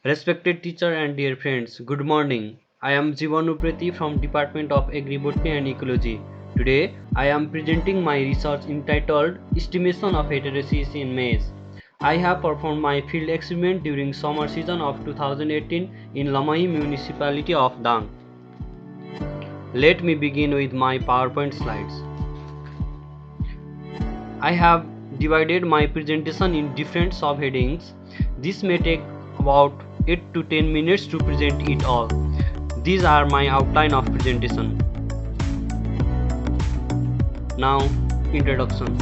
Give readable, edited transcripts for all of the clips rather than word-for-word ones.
Respected teacher and dear friends, good morning. I am Jivanuprati from Department of Agribotany and Ecology. Today, I am presenting my research entitled Estimation of Heterosis in Maize. I have performed my field experiment during summer season of 2018 in Lamai municipality of Dang. Let me begin with my PowerPoint slides. I have divided my presentation in different subheadings. This may take about 8 to 10 minutes to present it all. These are my outline of presentation. Now, introduction.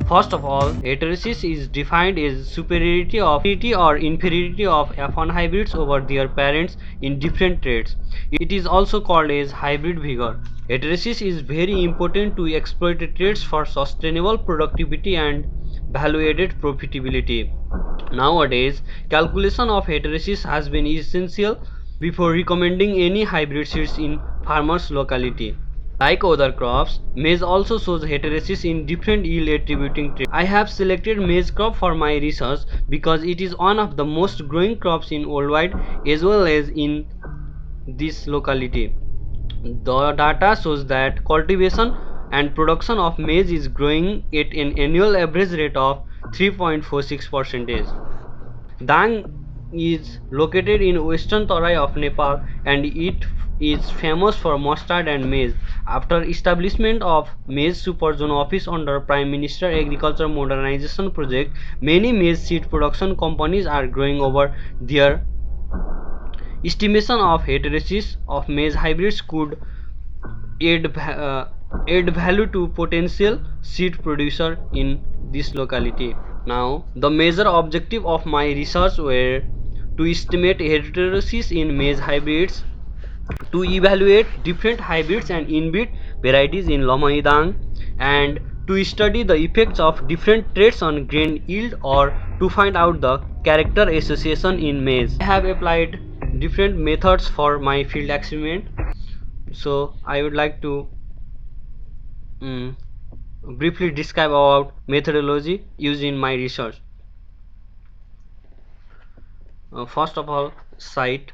First of all, heterosis is defined as superiority or inferiority of F1 hybrids over their parents in different traits. It is also called as hybrid vigor. Heterosis is very important to exploit traits for sustainable productivity and value-added profitability. Nowadays, calculation of heterosis has been essential before recommending any hybrid seeds in farmers' locality. Like other crops, maize also shows heterosis in different yield attributing traits. I have selected maize crop for my research because it is one of the most growing crops in worldwide as well as in this locality. The data shows that cultivation and production of maize is growing at an annual average rate of 3.46%. Dang is located in western Tarai of Nepal and it is famous for mustard and maize. After establishment of Maize Super Zone Office under Prime Minister Agriculture Modernization Project, many maize seed production companies are growing over their estimation of heterosis of maize hybrids could add value to potential seed producer in this locality. Now, the major objective of my research were to estimate heterosis in maize hybrids, to evaluate different hybrids and inbreed varieties in Lomaidang, and to study the effects of different traits on grain yield or to find out the character association in maize. I have applied different methods for my field experiment, so I would like to um, briefly describe about methodology used in my research. First of all, site.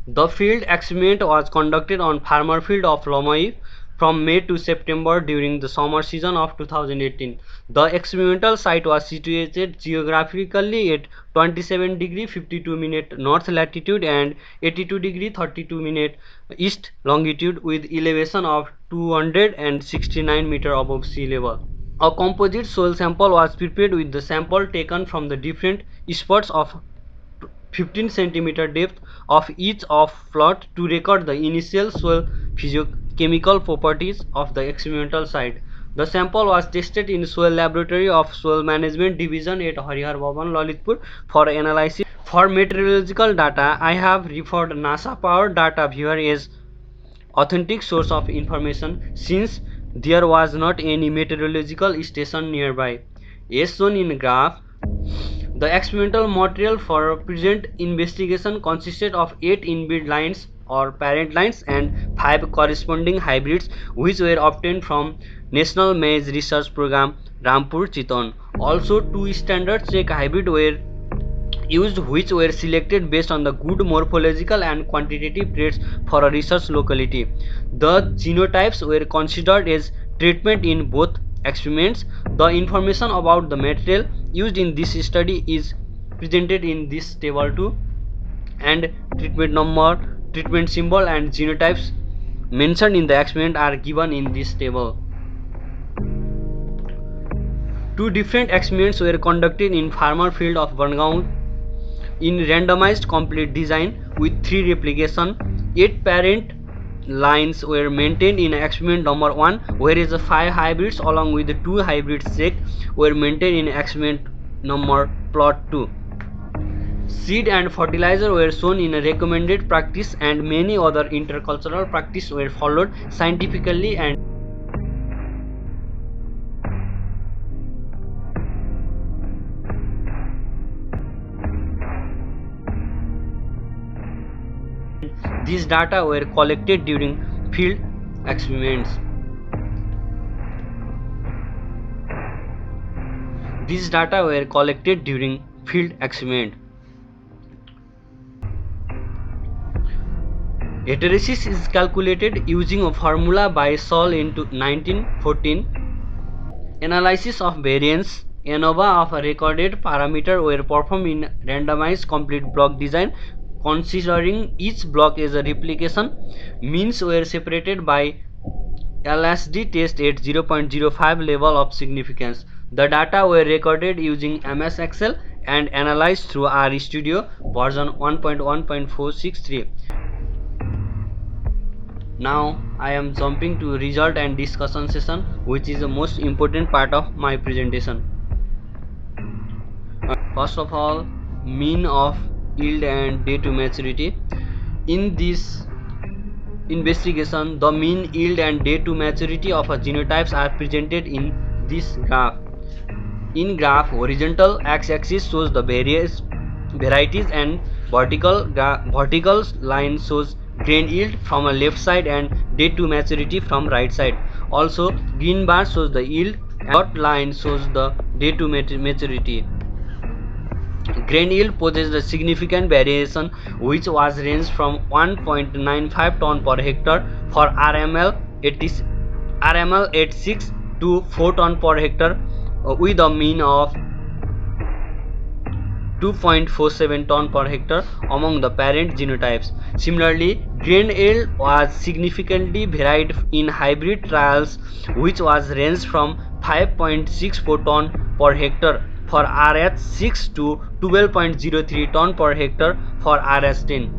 The field experiment was conducted on farmer field of Lomai from May to September during the summer season of 2018. The experimental site was situated geographically at 27 degree 52 minute north latitude and 82 degree 32 minute east longitude with elevation of 269 meter above sea level. A composite soil sample was prepared with the sample taken from the different spots of 15 cm depth of each of plot to record the initial soil physiochemical properties of the experimental site. The sample was tested in soil laboratory of soil management division at Harihar Bhavan, Lalitpur for analysis. For meteorological data, I have referred NASA powered data viewer as authentic source of information since there was not any meteorological station nearby. As shown in graph, the experimental material for present investigation consisted of 8 inbreed lines or parent lines and 5 corresponding hybrids which were obtained from National Maize Research Program Rampur Chiton. Also 2 standard check hybrids were used which were selected based on the good morphological and quantitative traits for a research locality. The genotypes were considered as treatment in both experiments. The information about the material used in this study is presented in this table too, and treatment number, treatment symbol and genotypes mentioned in the experiment are given in this table. Two different experiments were conducted in farmer field of Bangaon in randomized complete design with 3 replication. 8 parent lines were maintained in experiment number 1, whereas the 5 hybrids along with the 2 hybrids checked were maintained in experiment number plot 2. Seed and fertilizer were shown in a recommended practice and many other intercultural practices were followed scientifically and these data were collected during field experiments. These data were collected during field experiment. Heteresis is calculated using a formula by Sol in 1914. Analysis of variance ANOVA of a recorded parameter were performed in randomized complete block design. Considering each block as a replication, means were separated by LSD test at 0.05 level of significance. The data were recorded using MS Excel and analyzed through RStudio version 1.1.463. Now I am jumping to result and discussion session, which is the most important part of my presentation. First of all, mean of yield and day to maturity. In this investigation, the mean yield and day to maturity of a genotypes are presented in this graph. In graph, horizontal x-axis shows the various varieties and vertical line shows grain yield from a left side and day to maturity from right side. Also, green bar shows the yield and dot line shows the day to maturity. Grain yield poses a significant variation, which was ranged from 1.95 ton per hectare for RML 86 to 4 ton per hectare with a mean of 2.47 ton per hectare among the parent genotypes. Similarly, grain yield was significantly varied in hybrid trials, which was ranged from 5.64 ton per hectare for RH6 to 12.03 ton per hectare for RH10.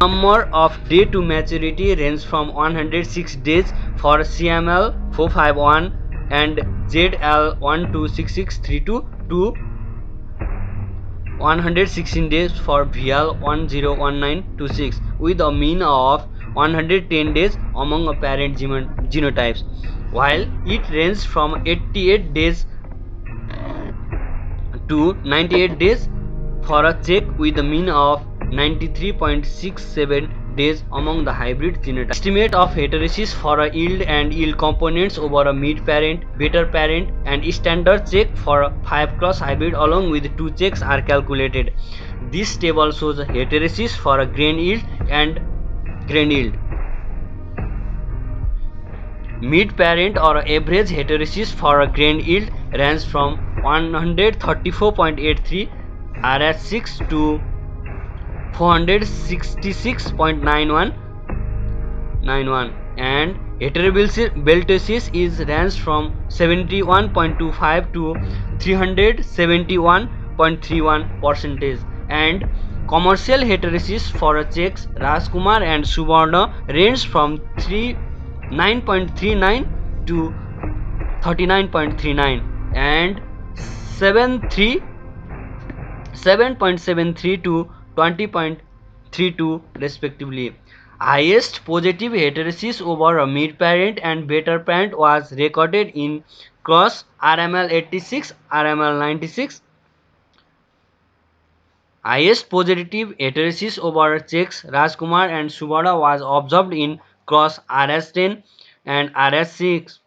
Number of day to maturity range from 106 days for CML 451 and ZL126632 to 116 days for VL 101926 with a mean of 110 days among apparent genotypes, while it ranges from 88 days to 98 days for a check with a mean of 93.67 days among the hybrid genotypes. Estimate of heterosis for a yield and yield components over a mid parent, better parent, and standard check for a 5 cross hybrid along with 2 checks are calculated. This table shows heterosis for a grain yield and grain yield. Mid parent or average heterosis for a grain yield ranges from 134.83 RH6 to 466.91 and heterobeltosis is range from 71.25 to 371.31% and commercial heterosis for a checks Rajkumar and Suvarna range from 9.39 to 39.39 and 7.73 to 20.32 respectively. Highest positive heterosis over a mid parent and better parent was recorded in cross RML 86, RML 96. Highest positive heterosis over checks Rajkumar and Subara was observed in cross RS10 and RS6.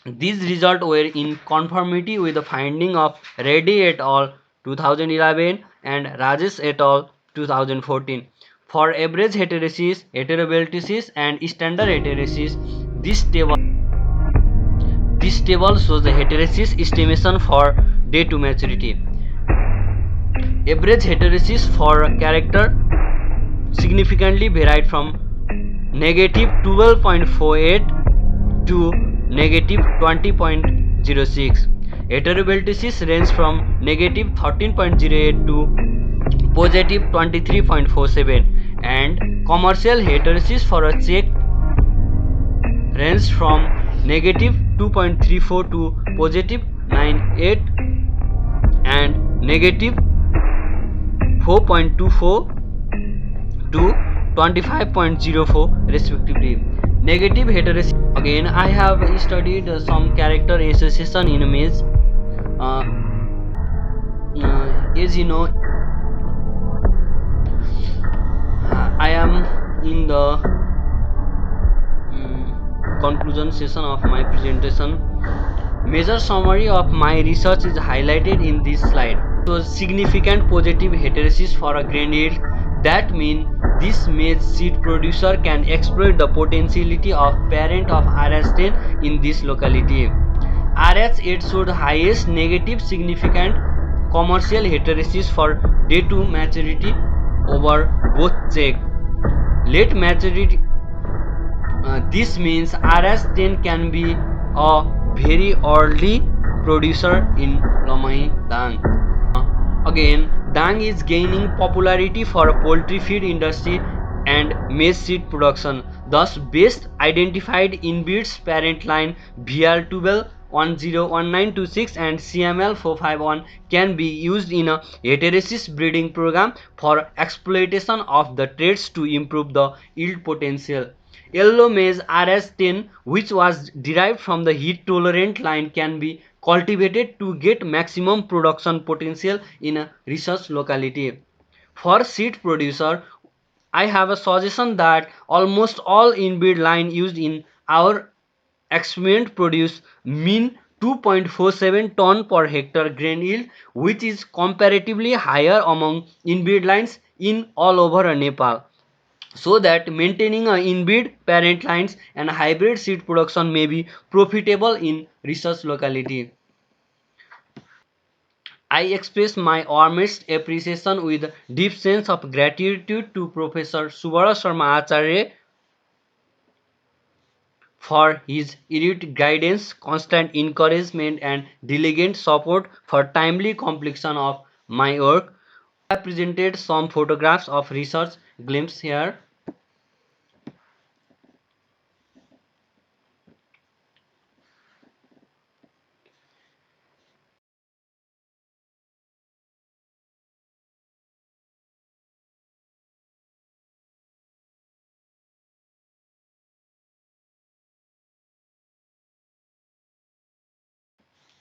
These results were in conformity with the finding of Reddy et al. 2011 and Rajesh et al. 2014. For average heterosis, heterobeltosis, and standard heterosis, this table shows the heterosis estimation for day to maturity. Average heterosis for a character significantly varied from negative 12.48 to negative 20.06. Heterobeltosis range from negative 13.08 to positive 23.47 and commercial heterosis for a check range from negative 2.34 to positive 98 and negative 4.24 to 25.04 respectively. Negative heterosis. Again, I have studied some character association in image. As you know, I am in the conclusion session of my presentation. Major summary of my research is highlighted in this slide. So significant positive heterosis for a grain yield. That means this maize seed producer can exploit the potentiality of parent of RS10 in this locality. RH8 showed highest negative significant commercial heterosis for day 2 maturity over both check. Late maturity, this means RS10 can be a very early producer in Lamai Dang. Again, Dang is gaining popularity for poultry feed industry and maize seed production. Thus, best identified inbreeds parent line VR12101926 and CML451 can be used in a heterosis breeding program for exploitation of the traits to improve the yield potential. Yellow maize RS10, which was derived from the heat tolerant line, can be cultivated to get maximum production potential in a research locality. For seed producer, I have a suggestion that almost all inbreed line used in our experiment produce mean 2.47 ton per hectare grain yield, which is comparatively higher among inbreed lines in all over Nepal, so that maintaining a inbreed parent lines and hybrid seed production may be profitable in research locality. I express my warmest appreciation with deep sense of gratitude to Professor Subara Sharma Acharya for his erudite guidance, constant encouragement, and diligent support for timely completion of my work. I presented some photographs of research glimpse here.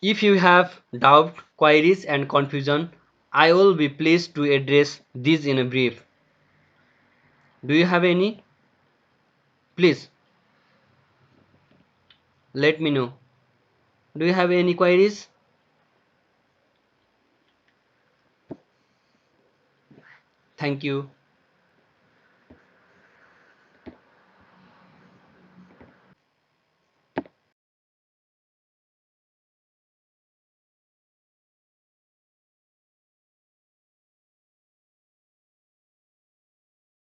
If you have doubt, queries, and confusion, I will be pleased to address these in a brief. Do you have any? Please let me know. Do you have any queries? Thank you.